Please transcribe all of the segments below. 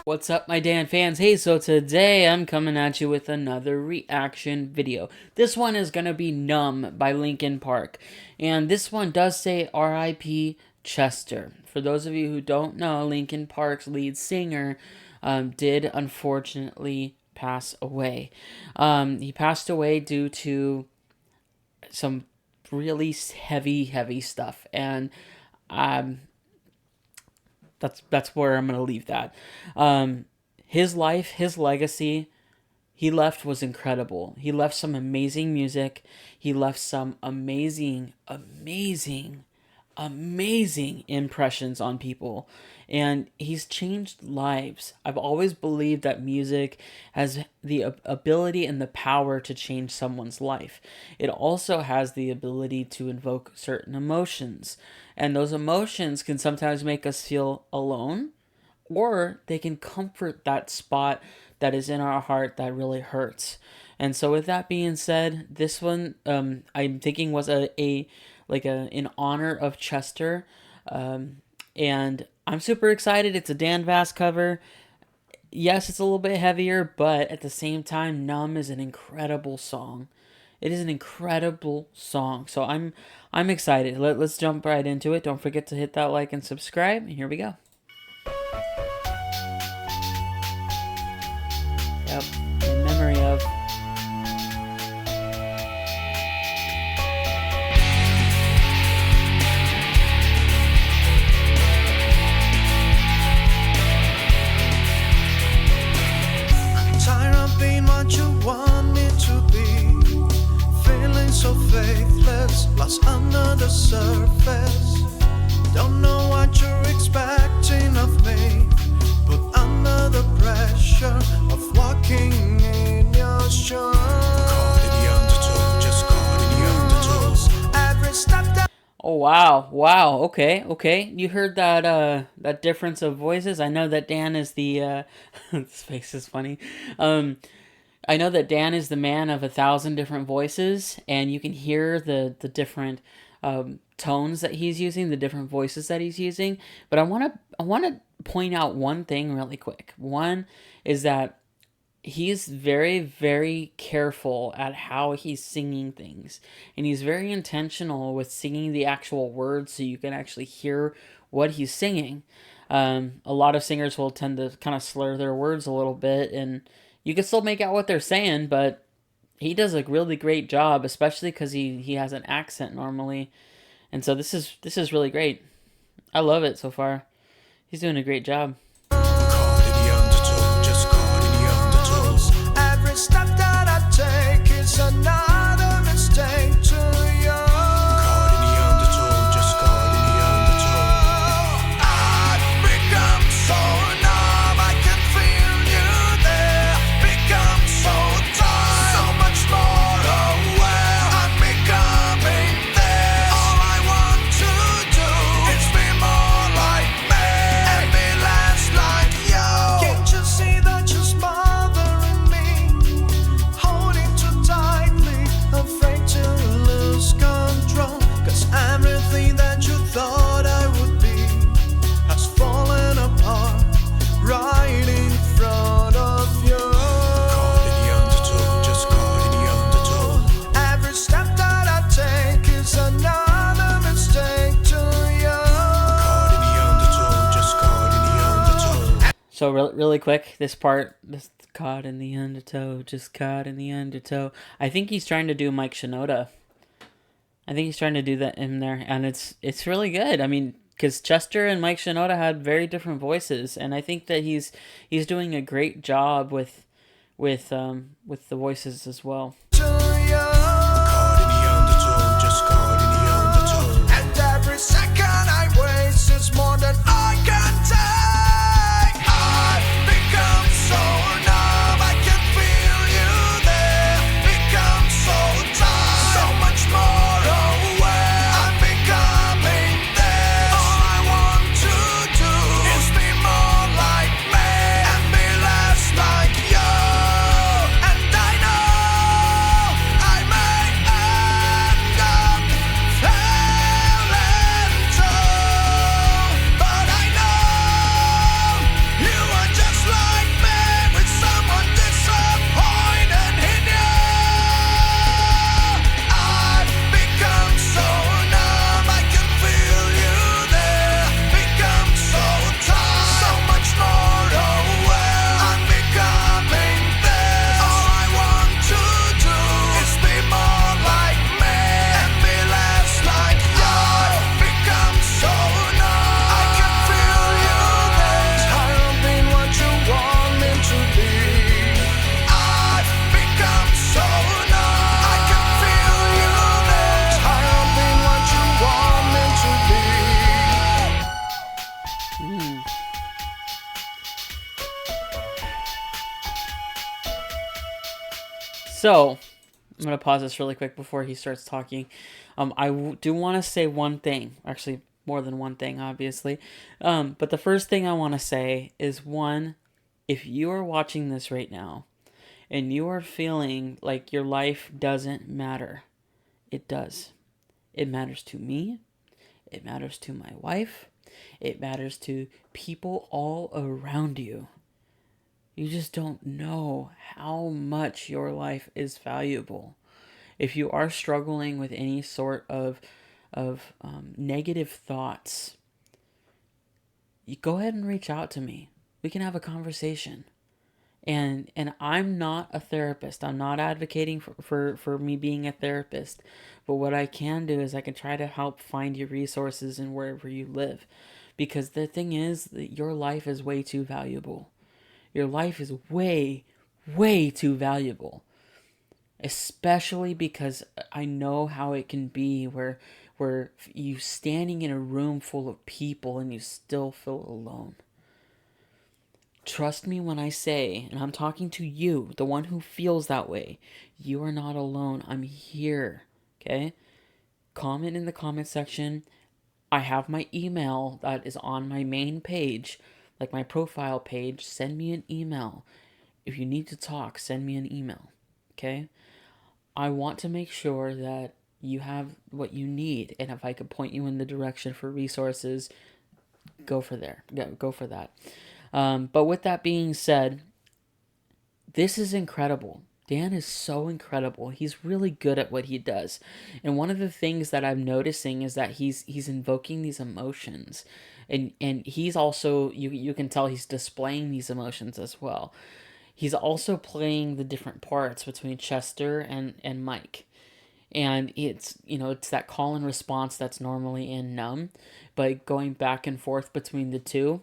What's up, my Dan fans? Hey, so today I'm coming at you with another reaction video. This one is going to be Numb by Linkin Park. And this one does say R.I.P. Chester. For those of you who don't know, Linkin Park's lead singer did unfortunately pass away. He passed away due to some really heavy stuff. And that's where I'm going to leave that. His life, his legacy, he left was incredible. He left some amazing music. He left some amazing impressions on people. And he's changed lives. I've always believed that music has the ability and the power to change someone's life. It also has the ability to invoke certain emotions. And those emotions can sometimes make us feel alone, or they can comfort that spot that is in our heart that really hurts. And so with that being said, this one I'm thinking was in honor of Chester. And I'm super excited. It's a danvasc cover. Yes, it's a little bit heavier, but at the same time, Numb is an incredible song. It is an incredible song. So I'm excited. Let's jump right into it. Don't forget to hit that like and subscribe. And here we go. Yep, in memory of. So faithless, lost under the surface. Don't know what you're expecting of me, but under the pressure of walking in your shoes. Caught in the undertow, just caught in the undertow. Every step that. Oh wow, okay. You heard that difference of voices? I know that Dan is the this face is funny. I know that Dan is the man of 1,000 different voices, and you can hear the different tones that he's using, the different voices that he's using. But I want to point out one thing really quick. One is that he's very careful at how he's singing things, and he's very intentional with singing the actual words so you can actually hear what he's singing. A lot of singers will tend to kind of slur their words a little bit, and you can still make out what they're saying, but he does a really great job, especially because he has an accent normally. And so this is really great. I love it so far. He's doing a great job. Caught in the undertow, just caught in the undertow. Every step that I take is another mistake to you. Caught in the undertow, just caught in the undertow. I've become so numb, I can feel you there. Become so tired, so much more aware. I'm becoming there. All I want to do is be more like me and be less like you. Can't you see that you're smothering me, holding too tightly, afraid to lose control? 'Cause everything that you thought I would be has fallen apart right in front of you. Caught in the undertow, just caught in the undertow. Every step that I take is another mistake to you. Caught in the undertow, just caught in the undertow. So really quick, this part, this caught in the undertow, just caught in the undertow. I think he's trying to do Mike Shinoda. I think he's trying to do that in there, and it's really good. I mean, because Chester and Mike Shinoda had very different voices, and I think that he's doing a great job with the voices as well. To you. Caught in the undertow, just caught in the undertow. And every second I waste is more than I can take. I've become so numb, I can feel you there. Become so tired, so much more aware. I'm becoming there. All I want to do is be more like me and be less like you. And I know So I'm gonna pause this really quick before he starts talking. Do want to say one thing, actually more than one thing, obviously. But the first thing I want to say is one: if you are watching this right now and you are feeling like your life doesn't matter, it does. It matters to me. It matters to my wife. It matters to people all around you. You just don't know how much your life is valuable. If you are struggling with any sort of negative thoughts, you go ahead and reach out to me. We can have a conversation. And I'm not a therapist. I'm not advocating for me being a therapist. But what I can do is I can try to help find you resources in wherever you live. Because the thing is that your life is way too valuable. Your life is way, way too valuable. Especially because I know how it can be where you standing in a room full of people and you still feel alone. Trust me when I say, and I'm talking to you, the one who feels that way, you are not alone. I'm here. Okay? Comment in the comment section. I have my email that is on my main page, like my profile page. Send me an email. If you need to talk, send me an email. Okay? I want to make sure that you have what you need, and if I could point you in the direction for resources, go for there. Go for that. But with that being said, this is incredible. Dan is so incredible. He's really good at what he does. And one of the things that I'm noticing is that he's invoking these emotions. And he's also you can tell he's displaying these emotions as well. He's also playing the different parts between Chester and Mike. And it's that call and response that's normally in Numb, but going back and forth between the two.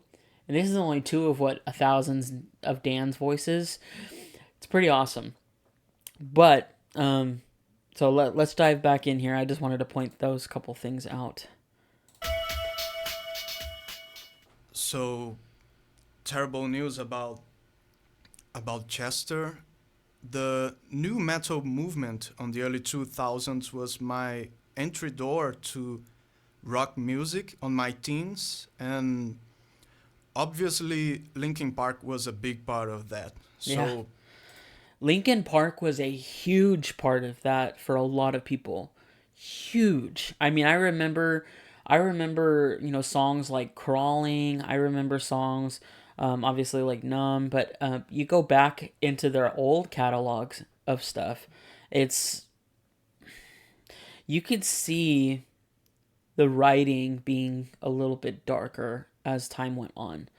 And this is only two of what a thousand of Dan's voices. It's pretty awesome. But so let's dive back in here. I just wanted to point those couple things out. So terrible news about Chester. The new metal movement on the early 2000s was my entry door to rock music on my teens, and obviously Linkin Park was a big part of that. So Yeah. Linkin Park was a huge part of that for a lot of people. Huge. I mean, I remember, songs like Crawling. I remember songs, obviously like Numb, but you go back into their old catalogs of stuff. It's, you could see the writing being a little bit darker as time went on.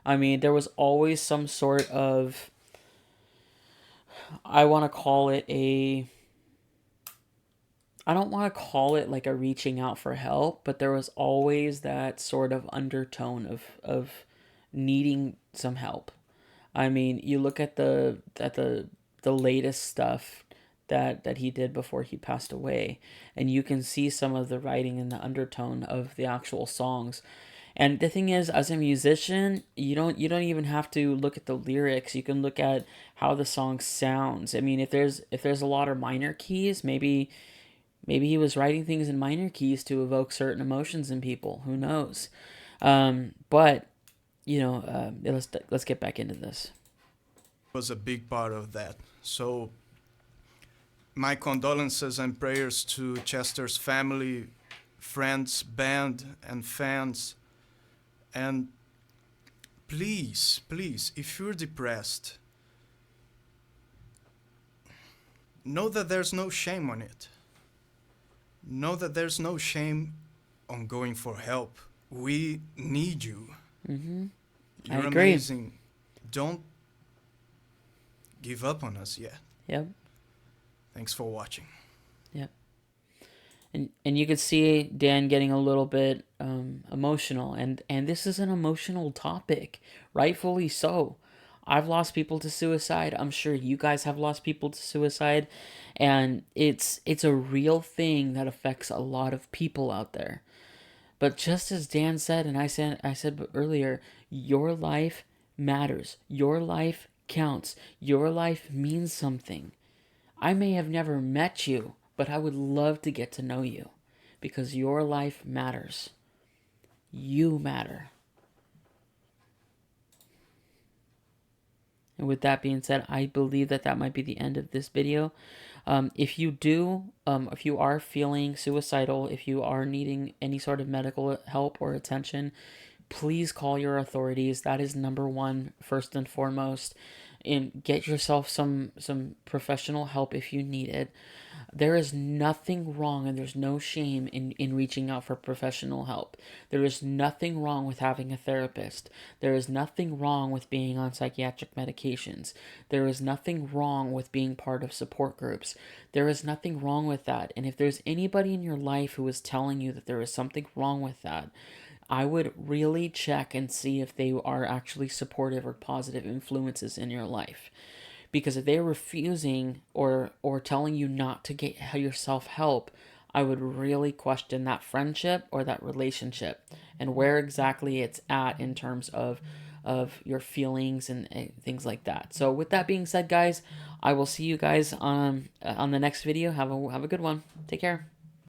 I mean, there was always some sort of, I want to call it a, I don't want to call it like a reaching out for help, but there was always that sort of undertone of needing some help. I mean, you look at the latest stuff that he did before he passed away, and you can see some of the writing and the undertone of the actual songs. And the thing is, as a musician, you don't even have to look at the lyrics. You can look at how the song sounds. I mean, if there's a lot of minor keys, maybe he was writing things in minor keys to evoke certain emotions in people. Who knows? But let's get back into this. was a big part of that. So my condolences and prayers to Chester's family, friends, band, and fans. And please, please, if you're depressed, know that there's no shame on it. Know that there's no shame on going for help. We need you. Mm-hmm. I You're agree. amazing. Don't give up on us yet. Yep. Thanks for watching. Yep. And you could see Dan getting a little bit emotional, and this is an emotional topic, rightfully so. I've lost people to suicide. I'm sure you guys have lost people to suicide, and it's a real thing that affects a lot of people out there. But just as Dan said, and I said earlier, your life matters. Your life counts. Your life means something. I may have never met you, but I would love to get to know you because your life matters. You matter. And with that being said, I believe that that might be the end of this video. If you are feeling suicidal, if you are needing any sort of medical help or attention, please call your authorities. That is number one, first and foremost. And get yourself some professional help if you need it. There is nothing wrong and there's no shame in reaching out for professional help. There is nothing wrong with having a therapist. There is nothing wrong with being on psychiatric medications. There is nothing wrong with being part of support groups. There is nothing wrong with that. And if there's anybody in your life who is telling you that there is something wrong with that, I would really check and see if they are actually supportive or positive influences in your life. Because if they're refusing or telling you not to get yourself help, I would really question that friendship or that relationship and where exactly it's at in terms of your feelings and things like that. So with that being said, guys, I will see you guys on the next video. Have a good one. Take care.